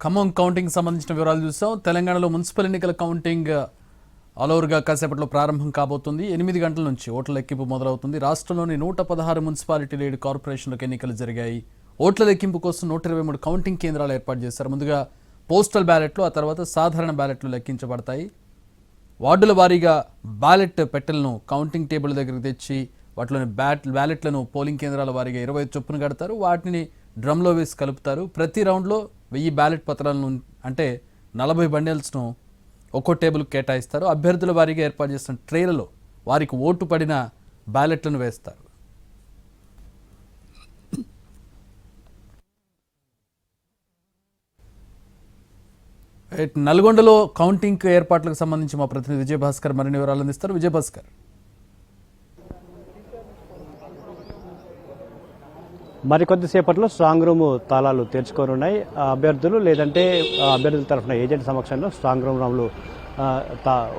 Khammam counting సంబంధించిన వివరాలు చూసాం. తెలంగాణలో మున్సిపల్ ఎన్నికల కౌంటింగ్ ఆల్ ఓవర్గా కాసేపట్లో ప్రారంభం కాబోతుంది. 8 గంటల నుంచి ఓట్ల లెక్కింపు మొదలవుతుంది. రాష్ట్రంలోని 116 మున్సిపాలిటీ లీడ్ కార్పొరేషన్లకు ఎన్నికలు జరిగాయి. ఓట్ల లెక్కింపు కోసం 123 కౌంటింగ్ కేంద్రాలు ఏర్పాటు చేశారు. ముందుగా పోస్టల్ బ్యాలెట్లు, ఆ తర్వాత సాధారణ బ్యాలెట్లు లెక్కించబడతాయి. వార్డుల వారీగా బ్యాలెట్ పెట్టెలను కౌంటింగ్ టేబుల్ దగ్గరికి తెచ్చి వాటిలోని బ్యాలెట్లను పోలింగ్ కేంద్రాల వారీగా 20 చొప్పున కడతారు. వాటిని డ్రమ్లో వేసి కలుపుతారు. ప్రతి రౌండ్లో 1000 బ్యాలెట్ పత్రాలను అంటే 40 బండిల్స్ను ఒక్కో టేబుల్ కేటాయిస్తారు. అభ్యర్థుల వారీగా ఏర్పాటు చేసిన ట్రేలలో వారికి ఓటు పడిన బ్యాలెట్లను వేస్తారు. నల్గొండలో కౌంటింగ్ ఏర్పాట్లకు సంబంధించి మా ప్రతినిధి విజయభాస్కర్ మరిన్ని వివరాలు అందిస్తారు. విజయభాస్కర్, మరికొద్దిసేపట్లో స్ట్రాంగ్ రూమ్ తాళాలు తెరుచుకోనున్నాయి. అభ్యర్థులు లేదంటే అభ్యర్థుల తరఫున ఏజెంట్ సమక్షంలో స్ట్రాంగ్ రూమ్లు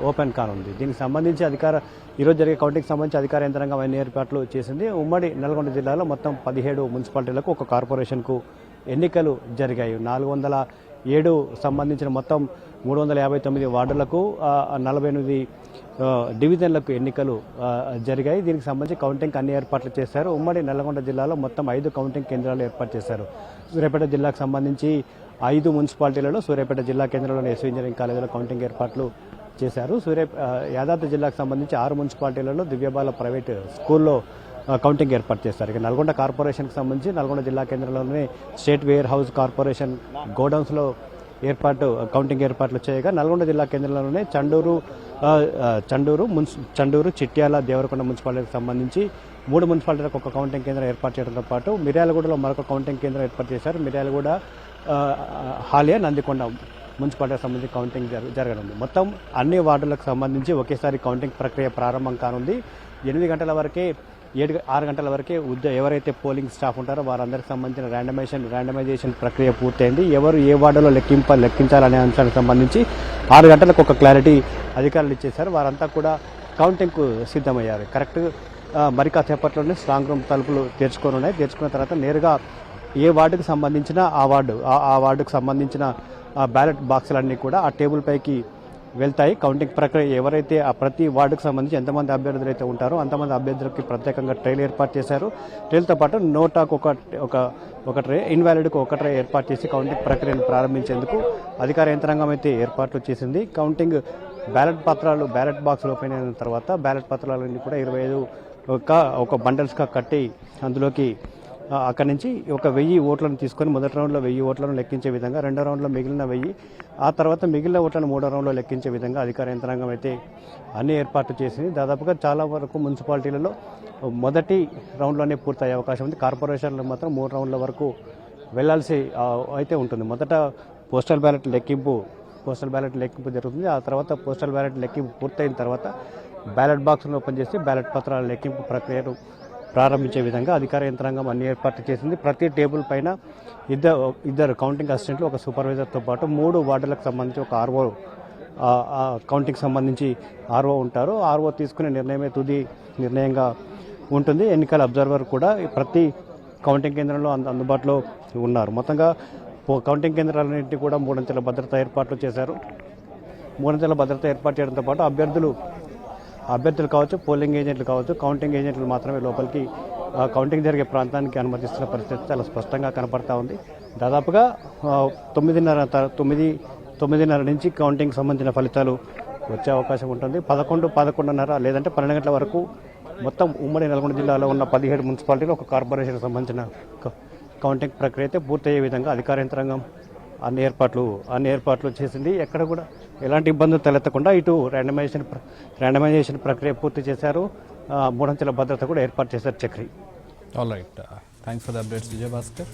ఓపెన్ కానుంది. దీనికి సంబంధించి ఈరోజు జరిగే కౌంటింగ్ సంబంధించి అధికార యంత్రాంగం అన్ని ఏర్పాట్లు చేసింది. ఉమ్మడి నల్గొండ జిల్లాలో మొత్తం 17 మున్సిపాలిటీలకు ఒక కార్పొరేషన్కు ఎన్నికలు జరిగాయి. 407 సంబంధించిన మొత్తం 359 వార్డులకు 48 డివిజన్లకు ఎన్నికలు జరిగాయి. దీనికి సంబంధించి కౌంటింగ్ అన్ని ఏర్పాట్లు చేశారు. ఉమ్మడి నల్గొండ జిల్లాలో మొత్తం 5 కౌంటింగ్ కేంద్రాలు ఏర్పాటు చేశారు. సూర్యాపేట జిల్లాకు సంబంధించి 5 మున్సిపాలిటీలలో సూర్యాపేట జిల్లా కేంద్రంలోని ఎస్వి ఇంజనీరింగ్ కాలేజీలో కౌంటింగ్ ఏర్పాట్లు చేశారు. యాదాద్రి జిల్లాకు సంబంధించి 6 మున్సిపాలిటీలలో దివ్యబాల ప్రైవేట్ స్కూల్లో కౌంటింగ్ ఏర్పాటు చేస్తారు. ఇక నల్గొండ కార్పొరేషన్కి సంబంధించి నల్గొండ జిల్లా కేంద్రంలోని స్టేట్ వేర్ హౌస్ కార్పొరేషన్ గోడౌన్స్లో కౌంటింగ్ ఏర్పాట్లు చేయగా నల్గొండ జిల్లా కేంద్రంలోనే చండూరు, చిట్యాల, దేవరకొండ మున్సిపాలిటీకి సంబంధించి 3 మున్సిపాలిటీలకు ఒక కౌంటింగ్ కేంద్రం ఏర్పాటు చేయడంతో పాటు మిర్యాలగూడలో మరొక కౌంటింగ్ కేంద్రం ఏర్పాటు చేశారు. మిర్యాలగూడ, హాలియా, నందికొండ మున్సిపాలిటీకి సంబంధించి కౌంటింగ్ జరగనుంది. మొత్తం అన్ని వార్డులకు సంబంధించి ఒకేసారి కౌంటింగ్ ప్రక్రియ ప్రారంభం కానుంది. 8 గంటల వరకే 6 గంటల వరకే ఎవరైతే పోలింగ్ స్టాఫ్ ఉంటారో వారందరికి సంబంధించిన ర్యాండమైజేషన్ ప్రక్రియ పూర్తయింది. ఎవరు ఏ వార్డులో లెక్కించాలనే అంశానికి సంబంధించి 6 గంటలకు ఒక క్లారిటీ అధికారులు ఇచ్చేశారు. వారంతా కూడా కౌంటింగ్కు సిద్ధమయ్యారు. కరెక్ట్ మరి కాసేపట్లోనే స్ట్రాంగ్ రూమ్ తలుపులు తెరుచుకున్న తర్వాత నేరుగా ఏ వార్డుకు సంబంధించిన ఆ వార్డుకు సంబంధించిన బ్యాలెట్ బాక్సులన్నీ కూడా ఆ టేబుల్ పైకి వెళ్తాయి. కౌంటింగ్ ప్రక్రియ ఎవరైతే ఆ ప్రతి వార్డుకు సంబంధించి ఎంతమంది అభ్యర్థులు అయితే ఉంటారో అంతమంది అభ్యర్థులకి ప్రత్యేకంగా ట్రైలు ఏర్పాటు చేశారు. ట్రైలతో పాటు నోటాకు ఒక ట్రే, ఇన్వాలిడ్కు ఒక ట్రే ఏర్పాటు చేసి కౌంటింగ్ ప్రక్రియను ప్రారంభించేందుకు అధికార యంత్రాంగం అయితే ఏర్పాట్లు చేసింది. కౌంటింగ్ బ్యాలెట్ బాక్సులు ఓపెన్ అయిన తర్వాత బ్యాలెట్ పత్రాలన్నీ కూడా 25 ఒక బండల్స్గా కట్టి అందులోకి అక్కడి నుంచి ఒక 1000 ఓట్లను తీసుకొని మొదటి రౌండ్లో 1000 ఓట్లను లెక్కించే విధంగా, రెండో రౌండ్లో మిగిలిన 1000, ఆ తర్వాత మిగిలిన ఓట్లను మూడో రౌండ్లో లెక్కించే విధంగా అధికార యంత్రాంగం అయితే అన్ని ఏర్పాట్లు చేసింది. దాదాపుగా చాలా వరకు మున్సిపాలిటీలలో మొదటి రౌండ్లోనే పూర్తయ్యే అవకాశం ఉంది. కార్పొరేషన్లో మాత్రం 3 రౌండ్ల వరకు వెళ్లాల్సి అయితే ఉంటుంది. మొదట పోస్టల్ బ్యాలెట్ లెక్కింపు జరుగుతుంది. ఆ తర్వాత పోస్టల్ బ్యాలెట్ లెక్కింపు పూర్తయిన తర్వాత బ్యాలెట్ బాక్స్ను ఓపెన్ చేసి బ్యాలెట్ పత్రాల లెక్కింపు ప్రక్రియను ప్రారంభించే విధంగా అధికార యంత్రాంగం అన్ని ఏర్పాట్లు చేసింది. ప్రతి టేబుల్ పైన ఇద్దరు కౌంటింగ్ అసిస్టెంట్లు, ఒక సూపర్వైజర్తో పాటు 3 వార్డులకు సంబంధించి ఒక ఆర్ఓ, కౌంటింగ్ సంబంధించి ఆర్ఓ ఉంటారు. ఆర్ఓ తీసుకునే నిర్ణయమే తుది నిర్ణయంగా ఉంటుంది. ఎన్నికల అబ్జర్వర్ కూడా ప్రతి కౌంటింగ్ కేంద్రంలో అందుబాటులో ఉన్నారు. మొత్తంగా కౌంటింగ్ కేంద్రాలన్నింటినీ కూడా 3 అంచెల భద్రత ఏర్పాట్లు చేశారు. 3 అంచెల భద్రత ఏర్పాటు చేయడంతో పాటు అభ్యర్థులు కావచ్చు, పోలింగ్ ఏజెంట్లు కావచ్చు, కౌంటింగ్ ఏజెంట్లు మాత్రమే లోపలికి కౌంటింగ్ జరిగే ప్రాంతానికి అనుమతిస్తున్న పరిస్థితి చాలా స్పష్టంగా కనపడతా ఉంది. దాదాపుగా 9:30 నుంచి కౌంటింగ్ సంబంధించిన ఫలితాలు వచ్చే అవకాశం ఉంటుంది. 11:30 లేదంటే 12 గంటల వరకు మొత్తం ఉమ్మడి నల్గొండ జిల్లాలో ఉన్న 17 మున్సిపాలిటీలు ఒక కార్పొరేషన్కి సంబంధించిన కౌంటింగ్ ప్రక్రియ అయితే పూర్తయ్యే విధంగా అధికార యంత్రాంగం అన్ని ఏర్పాట్లు చేసింది. ఎక్కడ కూడా ఎలాంటి ఇబ్బందులు తలెత్తకుండా ఇటు ర్యాండమైజేషన్ ప్రక్రియ పూర్తి చేశారు. 3 అంచెల భద్రత కూడా ఏర్పాటు చేశారు. Chakri. All right, thanks for the updates Vijayabhaskar.